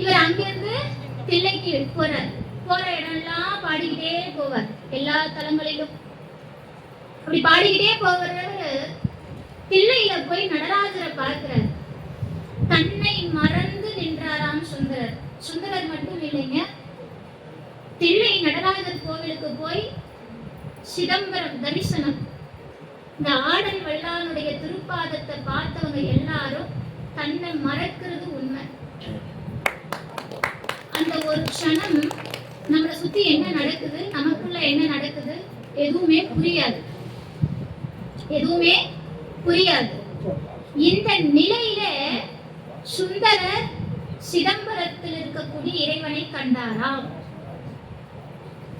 இவர் அங்கிருந்து தில்லைக்கு போறார். போற இடம்லாம் பாடிக்கிட்டே போவார், எல்லா தலங்களிலும். அப்படி பாடிக்கிட்டே போகிறவர் தில்லையில போய் நடராஜரை பார்க்கிறார். தன்னை மறந்து நின்றாராம் சுந்தரர். சுந்தரர் மட்டும் இல்லைங்க, தில்லை நடராஜர் கோவிலுக்கு போய் சிதம்பரம் தரிசனம், இந்த ஆடல் வல்லானுடைய திருப்பாதத்தை பார்த்தவங்க எல்லாரும் தன்னை மறக்கிறது உண்மை. அந்த ஒரு க்ஷணம் நம்மளை சுத்தி என்ன நடக்குது, நமக்குள்ள என்ன நடக்குது, எதுவுமே புரியாது, எதுவுமே புரியாது. இந்த நிலையில சுந்தரர் சிதம்பரத்தில் இருக்கக்கூடிய இறைவனை கண்டாராம்.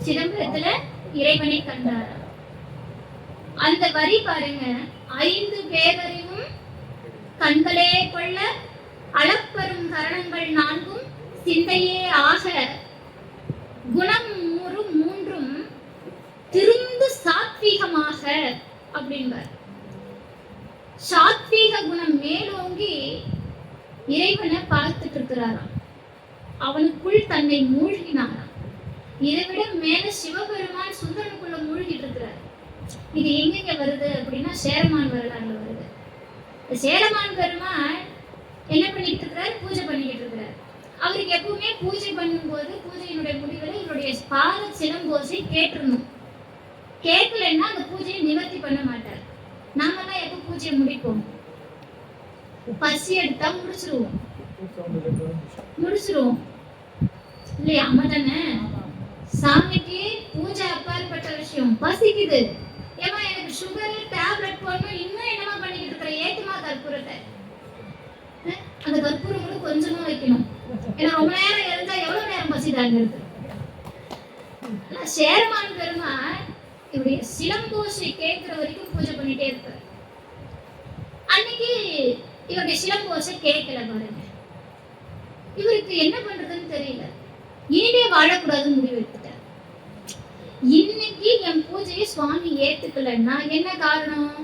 சிதம்பரத்துல இறைவனை கண்டாராம். அந்த வரி பாருங்க, 5 பேரறிவும் கண்களே கொள்ள அளப்பெரும் கரணங்கள் 4ம் சிந்தையே ஆக குணம் 3ம் திருந்து சாத்வீகமாக அப்படின்பார். சாத்வீக குணம் மேலோங்கி இறைவனை பார்த்துட்டு இருக்கிறாராம். அவனுக்குள் தன்னை மூழ்கினாராம். இதை விட மேல சிவபெருமான் சுந்தரனுக்குள்ள மூழ்கிட்டு இருக்கிறார். இது எங்க வருது அப்படின்னா சேரமான் வரலாறுல வருது. சேரமான் பெருமான் என்ன பண்ணிட்டு இருக்கிறார், பூஜை பண்ணிக்கிட்டு இருக்கிறார். அவருக்கு எப்பவுமே பூஜை பண்ணும்போது பூஜையினுடைய முடிவில் இவருடைய பாத சிலம்போசை கேட்டுருணும். கேட்கலன்னா அந்த பூஜையை நிவர்த்தி பண்ண மாட்டார். நாமெல்லாம் எப்ப பூஜையை முடிப்போம், பசி எடுத்தா முடிச்சிருவோம் இல்லையா? அம்மா தானே, சாமிக்கு பூஜை அப்பாற்பட்ட விஷயம். பசிக்குது, ஏமா எனக்கு சுகர் டேப்லெட் போடணும், இன்னும் என்னமா பண்ணிக்கிட்டு இருக்கிற, ஏத்துமா கற்பூரத்தை. அந்த கற்பூரம் கூட கொஞ்சமா வைக்கணும், ஏன்னா ரொம்ப நேரம் இருந்தா எவ்வளவு நேரம் பசி தாங்கிறது. சேரமான் பெருமாள் இவருடைய சிலம்போசை கேட்கிற வரைக்கும் பூஜை பண்ணிட்டே இருப்பார். அன்னைக்கு இவருடைய சிலம்போசை கேட்கல பாருங்க. இவருக்கு என்ன பண்றதுன்னு தெரியல. இனிமே வாழக்கூடாதுன்னு முடிவு எடுத்துட்டார். இன்னைக்கு என் பூஜையை சுவாமி ஏத்துக்கலன்னா என்ன காரணம்,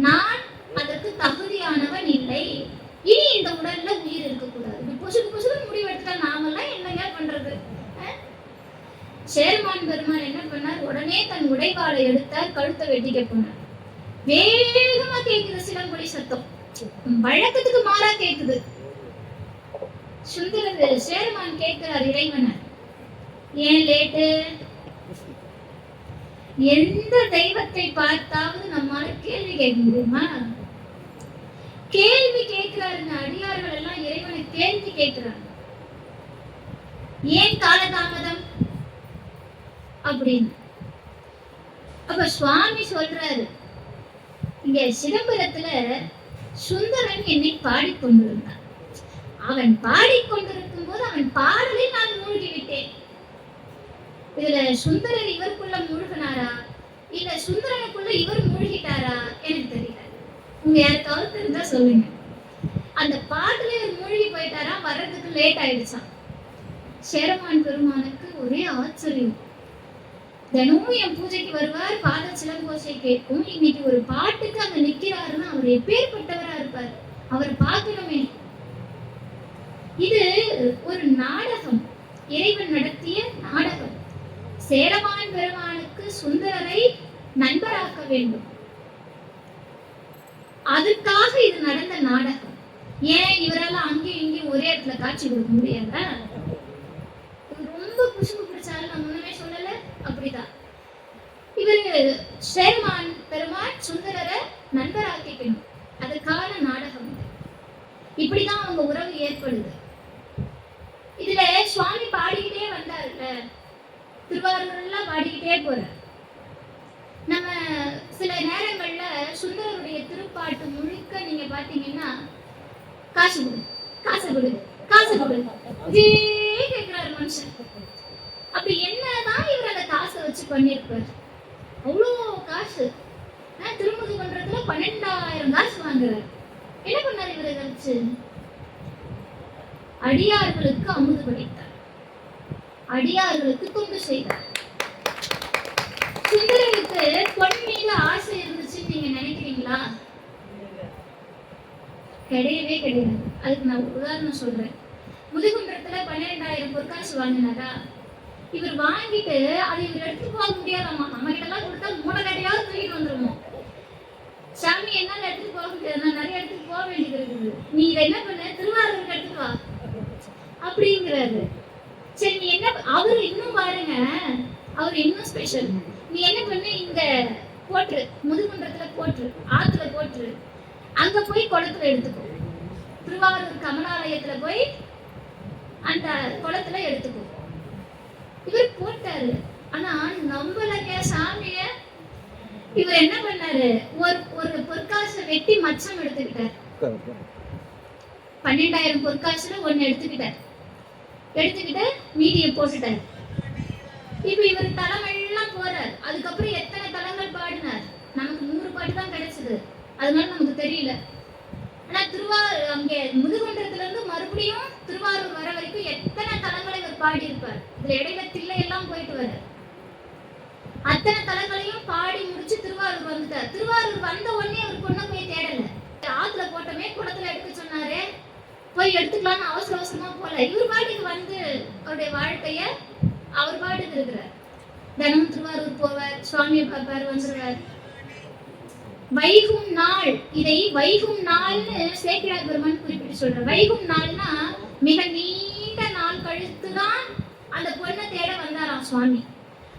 நான் அதற்கு தகுதியானவன் இல்லை, இனி இந்த உடல்ல உயிர் இருக்கக்கூடாது. பொசுக்கு முடிவு எடுத்துட்டா நாமெல்லாம் என்னங்க பண்றது? சேரமான் பெருமான் என்ன பண்ணார், உடனே தன் உடைவாளை எடுத்தார், கழுத்தை வெட்டிக்க போனார். வேகமா கேக்குது சிலம்பொலி சத்தம், வழக்கத்துக்கு மாறா கேக்குது. சுந்தரர் சேரமான் கேட்கிறார் இறைவனை, ஏன் லேட்டு? எந்த தெய்வத்தை பார்த்தாவது நம்மால கேள்வி கேட்க முடியுமா? கேள்வி கேட்கிறாருங்க. அடியார்கள் எல்லாம் இறைவனை கேள்வி கேட்கிறாங்க, ஏன் காலதாமதம் அப்படின்னு. அப்ப சுவாமி சொல்றாரு, இங்க சிதம்பரத்துல சுந்தரன் என்னை பாடிக்கொண்டிருந்தான். அவன் பாடிக்கொண்டிருக்கும் போது அவன் பாடலை நான் மூழ்கி விட்டேன். இதுல சுந்தரர் இவருக்குள்ள மூழ்கினாரா இல்ல சுந்தரனுக்குள்ள இவர் மூழ்கிட்டாரா எனக்கு தெரியல. உங்க யாருக்காவது தெரிஞ்சா சொல்லுங்க. அந்த பாட்டுல இவர் மூழ்கி போயிட்டாரா, வர்றதுக்கு லேட் ஆயிடுச்சான். சேரமான் பெருமானுக்கு ஒரே ஆச்சரியம். தினமும் என் பூஜைக்கு வருவார், பாத சிலம்போசை கேட்கும். இன்னைக்கு ஒரு பாட்டுக்கு அங்க நிக்கிறாருன்னா அவர் எப்பேற்பட்டவரா இருப்பார், அவர் பார்க்கணுமே. இது ஒரு நாடகம், இறைவன் நடத்திய நாடகம். சேரமான் பெருமானுக்கு சுந்தரரை நண்பராக்க வேண்டும், அதுக்காக இது நடந்த நாடகம். ஏன் இவரால் அங்கேயும் இங்கேயும் ஒரே இடத்துல காட்சி கொடுக்க முடியாதா? ரொம்ப குசும்பு பிடிச்சாலும் நான் முன்னமே சொல்லல, அப்படிதான். இவரு சேரமான் பெருமான் சுந்தரரை நண்பராக்கிக்கணும், அதுக்கான நாடகம். இப்படிதான் அவங்க உறவு ஏற்படுது. இதுல சுவாமி பாடிக்கிட்டே வந்தாருல்ல, திருவாரூரெல்லாம் பாடிக்கிட்டே போற. நம்ம சில நேரங்கள்ல சுந்தரருடைய திருப்பாட்டு முழுக்க நீங்க பாத்தீங்கன்னா காசு கொடு காசு கொடு காசு கொடு கேட்கிறாரு மனுஷன். அப்ப என்னதான் இவர் அந்த காசை வச்சு பண்ணிருப்பாரு? அவ்வளோ காசு. திருமுது பண்றதுல 12,000 காசு வாங்குறாரு. என்ன பண்ணாரு இவரை வச்சு? அடியார்களுக்கு அமுது படைத்தார், அடியார்களுக்கு தொண்டு செய்தார். சுந்தரனுக்கு பொன் மீது ஆசை இருந்துச்சுன்னு நீங்க நினைக்கிறீங்களா? கிடையவே கிடையாது. அதுக்கு நான் உதாரணம் சொல்றேன். முதுகுன்றத்துல 12 12,000 பொற்காசு வாங்கினாரா? இவர் வாங்கிட்டு அதை இவர் எடுத்துட்டு போக முடியாதாமா. நம்ம கிட்ட எல்லாம் கொடுத்தா மூணை கட்டையாவது தூக்கிட்டு வந்துருவோம். சாமி என்னால எடுத்துட்டு போக முடியாது, நான் நிறைய இடத்துக்கு போக வேண்டியது இருக்குது, நீ இதை என்ன பண்ண, திருவாரூருக்கு எடுத்துட்டு வா அப்படிங்கிறாரு. சரி நீ என்ன, அவரு இன்னும் பாருங்க, அவர் இன்னும் ஸ்பெஷல். நீ என்ன பண்ணு, இங்க போட்டுரு, முதுகுன்றத்துல போட்டுரு, ஆத்துல போட்டுரு, அங்க போய் குளத்துல எடுத்துக்கோ, திருவாரூர் கமலாலயத்துல போய் அந்த குளத்துல எடுத்துக்கோ. இவர் போட்டாரு. ஆனா நம்பலங்க சாமிய. இவர் என்ன பண்ணாரு, ஒரு பொற்காசை வெட்டி மச்சம் எடுத்துக்கிட்டார். 12,000 பொற்காசுல ஒன்னு எடுத்துக்கிட்டு மீதியை போட்டுட்டார். இப்ப இவர் தலமெல்லாம் போறார். அதுக்கப்புறம் எத்தனை தலங்கள் பாடினார்? நமக்கு 100 பாட்டு தான் கிடைச்சது, அதனால நமக்கு தெரியல. ஆனா அங்கே முதுகுன்றத்துல இருந்து மறுபடியும் திருவாரூர் வர வரைக்கும் எத்தனை தலங்களை இவர் பாடி இருப்பார். இதுல இடையில தில்லை எல்லாம் போயிட்டு வர அத்தனை தலங்களையும் பாடி முடிச்சு திருவாரூர் வந்துட்டார். திருவாரூர் வந்த உடனே அவர் பொண்ணை போய் தேடல. ஆத்துல போட்டமே குளத்துல எடுக்க சொன்னாரு, போய் எடுத்துக்கலாம்னு அவசர அவசரமா போல. இவர் பாட்டுக்கு வந்து அவருடைய வாழ்க்கைய அவர் பாட்டுக்கு இருக்கிறார். தினமும் திருவாரூர் போவார், சுவாமியை பார்ப்பார், வந்துருவார். வைகும் நாள், இதை வைகும் நாள்னு சேக்கிழார் பெருமான் குறிப்பிட்டு சொல்றார். வைகும் நாள்னா மிக நீண்ட நாள் கழித்துதான் அந்த பொண்ணை தேட வந்தாராம் சுவாமி.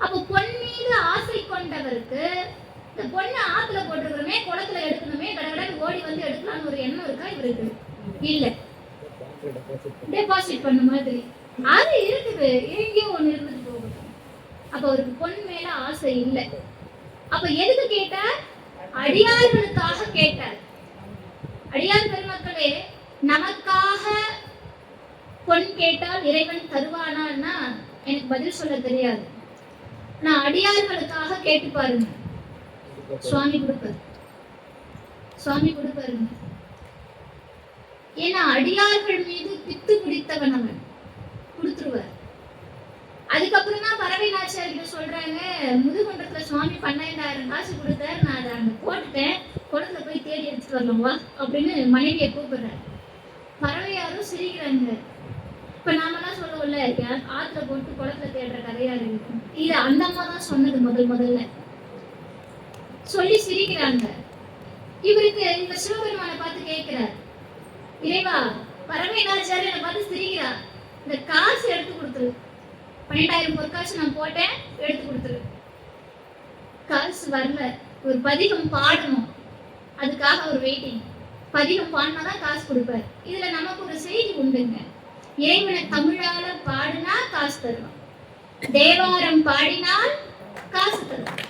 அப்போ பொன் மீது ஆசை கொண்டவருக்கு இந்த பொண்ணை ஆத்துல போட்டுக்கிறோமே, குளத்துல எடுக்கணுமே, கடகடன்னு ஓடி வந்து எடுக்கலாம்னு ஒரு எண்ணம் இருக்கா இவருக்கு? இல்ல, டெபாசிட் பண்ண மாதிரி அது இருக்குது, எங்கேயோ ஒண்ணு இருந்துட்டு போகுது. அப்ப அவருக்கு பொன் மேல ஆசை இல்லை. அப்ப எதுக்கு கேட்டார்? அடியார்களுக்காக கேட்டார். அடியார் பெருமக்களே, நமக்காக பொன் கேட்டால் இறைவன் தருவானா? எனக்கு பதில் சொல்ல தெரியாது. நான் அடியார்களுக்காக கேட்டு பாருங்க, சுவாமி கொடுப்பாருங்க. ஏன்னா அடியார்கள் மீது பித்து பிடித்தவன் அவன், கொடுத்துருவார். அதுக்கப்புறம் தான் பறவை நாச்சியார் கிட்ட சொல்றாங்க, முதுகுன்றத்துல சுவாமி 12,000 காசு கொடுத்தாரு, நான் அதை அங்க போட்டுட்டேன், குளத்துல போய் தேடி எடுத்துட்டு வரலாம்வா அப்படின்னு மனைவியை கூப்பிடுறாரு. பறவையாரும் சிரிக்கிறாங்க. இப்ப நாமெல்லாம் சொல்லுவோம்ல, ஆத்துல போட்டு குளத்துல தேடுற கதையா இருக்கு, இது அந்த அம்மா தான் சொன்னது முதல்ல சொல்லி சிரிக்கிறாங்க. இவருக்கு இந்த சிவபெருமானை பார்த்து கேட்கிறார், இறைவா, பறவை நாச்சியார் என்னை பார்த்து சிரிக்கிறா, இந்த காசு எடுத்து கொடுத்துரு, 12,000 பொற்காசு நான் போட்டேன், எடுத்து கொடுத்துரு. காசு வரல. ஒரு பதிகம் பாடணும், அதுக்காக ஒரு வெயிட்டிங். பதிகம் பாடினாதான் காசு கொடுப்பார். இதுல நமக்கு ஒரு செய்தி உண்டுங்க, இறைவனை தமிழால பாடினா காசு தருவான், தேவாரம் பாடினால் காசு தருவான்.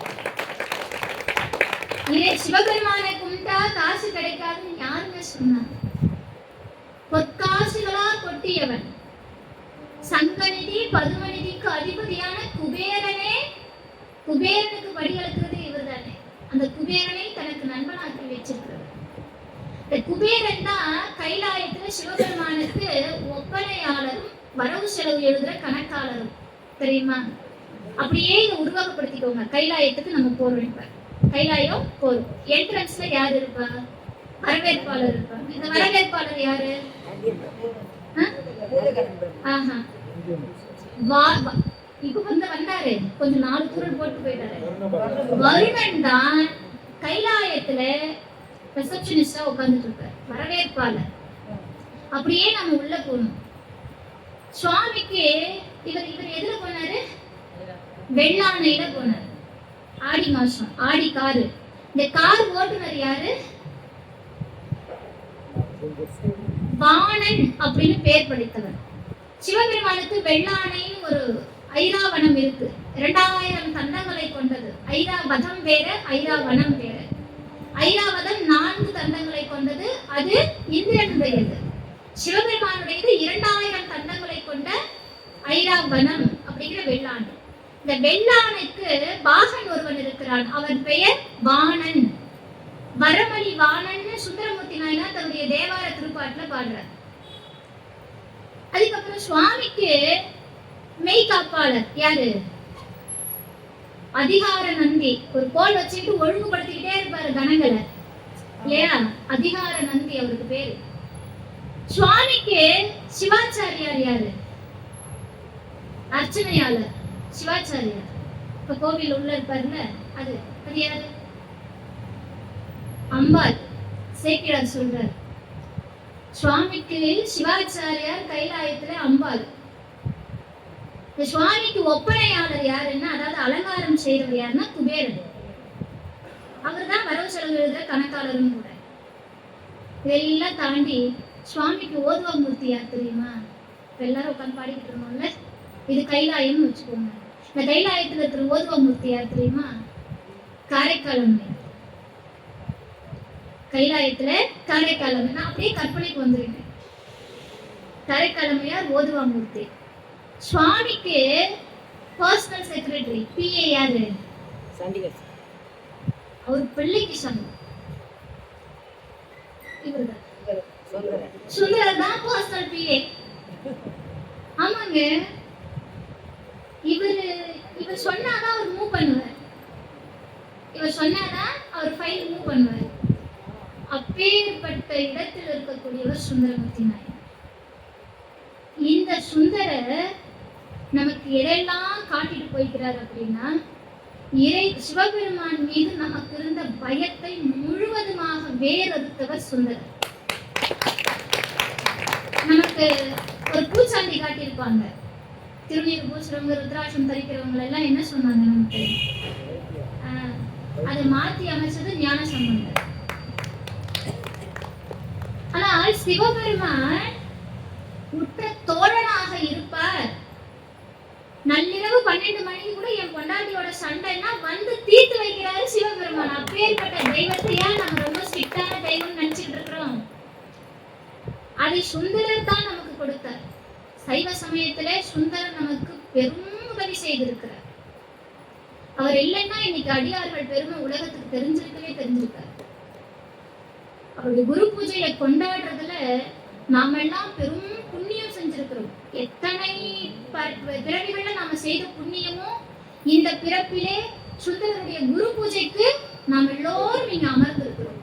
சிவபெருமானை கும்பிட்டா காசு கிடைக்காதுன்னு யாருமே சொன்னாங்க? பொற்காசுகளா கொட்டியவன், சங்கநிதி பதுமநிதிக்கு அதிபதியான குபேரனுக்கு படி அளக்கிறது இவர் தானே. அந்த குபேரனை தனக்கு நண்பனாக்கி வச்சிருக்கிறார். இந்த குபேரன் தான் கைலாயத்துல சிவபெருமானுக்கு ஒப்பனையாளரும் வரவு செலவு எழுதுற கணக்காளரும், தெரியுமா? அப்படியே இதை உருவகப்படுத்திக்கோங்க. கைலாயத்துக்கு நம்ம போறோம். இப்ப கைலாயம் போறோம், என்ட்ரன்ஸ்ல யாரு இருப்பா? வரவேற்பாளர் இருப்பாங்க. இந்த வரவேற்பாளர் யாரு? இப்ப வந்தாரு, கொஞ்சம் 4 தூரல் போட்டு போயிட்டாரு. வருணன் தான் கைலாயத்துல ரிசப்ஷனிஸ்டா உட்கார்ந்துட்டு இருக்காரு, வரவேற்பாளர். அப்படியே நம்ம உள்ள போகணும். சுவாமிக்கு இவர் எதுல போனாரு? வெள்ளானையில போனாரு. ஆடி மாசம், ஆடி காரு. இந்த கார் ஓட்டுனர் யாரு? வாணன் அப்படின்னு பேர் படித்தவர். சிவபெருமானுக்கு வெள்ளானைன்னு ஒரு ஐராவனம் இருக்கு, 2000 தந்தங்களை கொண்டது. ஐராவதம் வேற, ஐராவனம் வேற. ஐராவதம் 4 தந்தங்களை கொண்டது, அது இந்திரனுடையது. சிவபெருமானுடையது 2000 தந்தங்களை கொண்ட ஐராவனம் அப்படிங்கிற வெள்ளானை. இந்த வெள்ளானைக்கு பாகன் ஒருவன் இருக்கிறான், அவன் பெயர் வாணன். வரமணி வாணன் சுந்தரமூர்த்தி நாயனார் தன்னுடைய தேவார திருப்பாட்டுல பாடுறார். அதுக்கப்புறம் சுவாமிக்கு மெய்காப்பாளர் யாரு? அதிகார நந்தி. ஒரு கோல் வச்சுட்டு ஒழுங்குபடுத்திக்கிட்டே இருப்பாரு கணங்களை, இல்லையா? அதிகார நந்தி அவருக்கு பேரு. சுவாமிக்கு சிவாச்சாரியார் யாரு? அர்ச்சனையாளர் சிவாச்சாரியார். இப்ப கோவில் உள்ள இருப்பாருல்ல, அது அது யாரு? அம்பாள். சேக்கிழார் சொல்றார், சுவாமிக்கு சிவாச்சாரியார், கைலாயத்துல அம்பாள். இந்த சுவாமிக்கு ஒப்பனையாளர் யாருன்னா, அதாவது அலங்காரம் செய்யறவர் யாருன்னா குபேரன். அவர் தான் வரவு செலவு எழுதுற கணக்காளரும் கூட. இதெல்லாம் தாண்டி சுவாமிக்கு ஓதுவாமூர்த்தி யார் தெரியுமா? எல்லாரும் உட்காந்து பாடிக்கிட்டு இருந்தோம்ல, இது கைலாயம்னு வச்சுக்கோங்க. இந்த கைலாயத்துல இருக்கிற ஓதுவாமூர்த்தி யார் தெரியுமா? காரைக்கால் அம்மையார். கைலாயத்துல காரைக்கால் அம்மையார். நான் அப்படியே கற்பனைக்கு வந்துருக்கேன். காரைக்கால் அம்மையார் ஓதுவாமூர்த்தி. சுவாமிக்கு பர்சனல் செக்ரட்டரி பிஏ யாரு? அவர் பிள்ளைக்கு சங்கம். இவர்தான் சுந்தரர் தான் பர்சனல் பிஏ. ஆமாங்க, இவர் சொன்னாதான் அவர் மூவ் பண்ணுவார். இவர் சொன்னாதான் அவர் ஃபைல் மூவ் பண்ணுவார். அப்பேற்பட்ட இடத்தில் இருக்கக்கூடியவர் சுந்தரமூர்த்தி நாயர். இந்த சுந்தரர் நமக்கு எதெல்லாம் காட்டிட்டு போய்க்கிறார் அப்படின்னா, சிவபெருமான் மீது நமக்கு இருந்த பயத்தை முழுவதுமாக வேறறுத்தவர் சுந்தரர். நமக்கு ஒரு பூச்சாண்டி காட்டியிருப்பாங்க. திருநீர் பூசுறவங்க, ருத்ராட்சம் தரிக்கிறவங்க எல்லாம் என்ன சொன்னாங்க நமக்கு? அதை மாற்றி அமைச்சது ஞான சம்பந்தர். ஆனால் சிவபெருமான் உற்ற தோழனாக இருப்பார். நள்ளிரவு 12 மணிக்கு கூட என் பொண்டாட்டியோட சண்டைன்னா வந்து தீர்த்து வைக்கிறாரு சிவபெருமான். அப்பேற்பட்ட தெய்வத்தையா நம்ம ரொம்ப ஸ்ட்ரிக்டான தெய்வம் நினைச்சிட்டு இருக்கிறோம். அதை சுந்தரர் தான் நமக்கு கொடுத்தார். சைவ சமயத்திலே சுந்தரர் நமக்கு பெரும் உதவி செய்திருக்கிறார். அவர் இல்லைன்னா இன்னைக்கு அடியார்கள் பெருமை உலகத்துக்கு தெரிஞ்சிருக்காரு. அவருடைய குரு பூஜையை கொண்டாடுறதுல நாம எல்லாம் பெரும் புண்ணியம் செஞ்சிருக்கிறோம். எத்தனை பிறவிகள்ல நாம செய்த புண்ணியமோ இந்த பிறப்பிலே சுந்தரருடைய குரு பூஜைக்கு நாம் எல்லோரும் இங்க அமர்ந்திருக்கிறோம்.